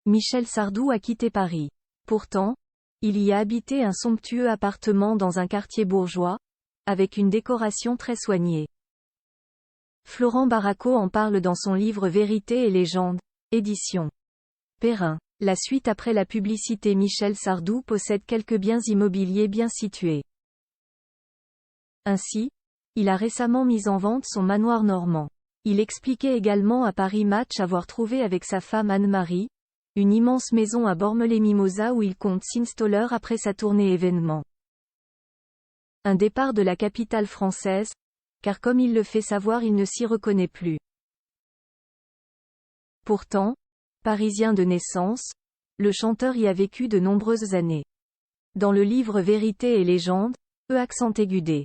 Michel Sardou a quitté Paris. Pourtant, il y a habité un somptueux appartement dans un quartier bourgeois, avec une décoration très soignée. Florent Baraco en parle dans son livre Vérité et légende, édition Perrin. La suite après la publicité. Michel Sardou possède quelques biens immobiliers bien situés. Ainsi, il a récemment mis en vente son manoir normand. Il expliquait également à Paris Match avoir trouvé avec sa femme Anne-Marie, une immense maison à Bormes-les-Mimosas où il compte s'installer après sa tournée événement. Un départ de la capitale française, car comme il le fait savoir, il ne s'y reconnaît plus. Pourtant, parisien de naissance, le chanteur y a vécu de nombreuses années. Dans le livre Vérité et légende, accent aigu.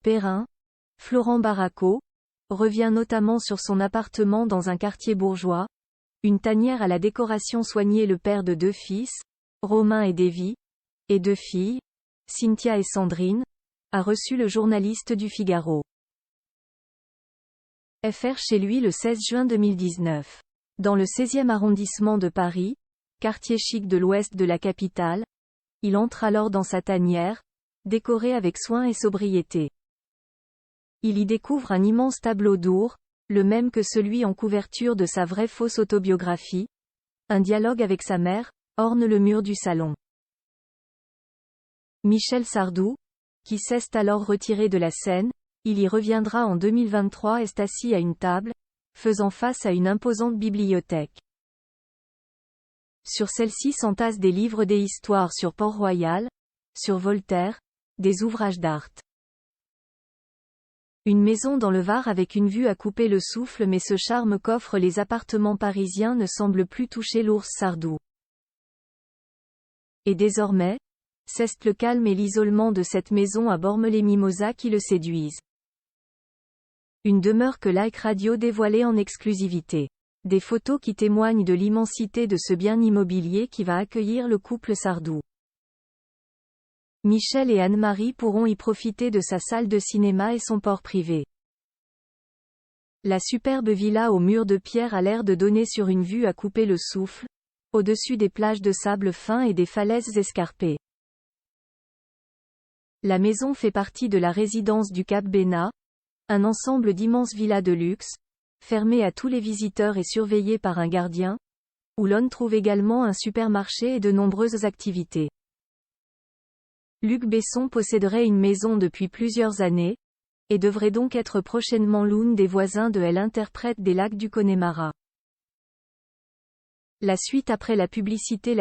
Perrin, Florent Baraco, revient notamment sur son appartement dans un quartier bourgeois, une tanière à la décoration soignée. Le père de 2 fils, Romain et Davy, et 2 filles, Cynthia et Sandrine, a reçu le journaliste du Figaro. Fr chez lui le 16 juin 2019. Dans le 16e arrondissement de Paris, quartier chic de l'ouest de la capitale, il entre alors dans sa tanière, décorée avec soin et sobriété. Il y découvre un immense tableau d'Our, le même que celui en couverture de sa vraie fausse autobiographie. Un dialogue avec sa mère orne le mur du salon. Michel Sardou, qui s'est alors retiré de la scène, il y reviendra en 2023 est assis à une table, faisant face à une imposante bibliothèque. Sur celle-ci s'entassent des livres des histoires sur Port-Royal, sur Voltaire, des ouvrages d'art. Une maison dans le Var avec une vue à couper le souffle, mais ce charme qu'offrent les appartements parisiens ne semble plus toucher l'ours Sardou. Et désormais, c'est le calme et l'isolement de cette maison à Bormes-les-Mimosas qui le séduisent. Une demeure que Like Radio dévoilait en exclusivité. Des photos qui témoignent de l'immensité de ce bien immobilier qui va accueillir le couple Sardou. Michel et Anne-Marie pourront y profiter de sa salle de cinéma et son port privé. La superbe villa aux murs de pierre a l'air de donner sur une vue à couper le souffle, au-dessus des plages de sable fin et des falaises escarpées. La maison fait partie de la résidence du Cap Bénat, un ensemble d'immenses villas de luxe, fermées à tous les visiteurs et surveillées par un gardien, où l'on trouve également un supermarché et de nombreuses activités. Luc Besson posséderait une maison depuis plusieurs années, et devrait donc être prochainement l'une des voisins de l'interprète des lacs du Connemara. La suite après la publicité.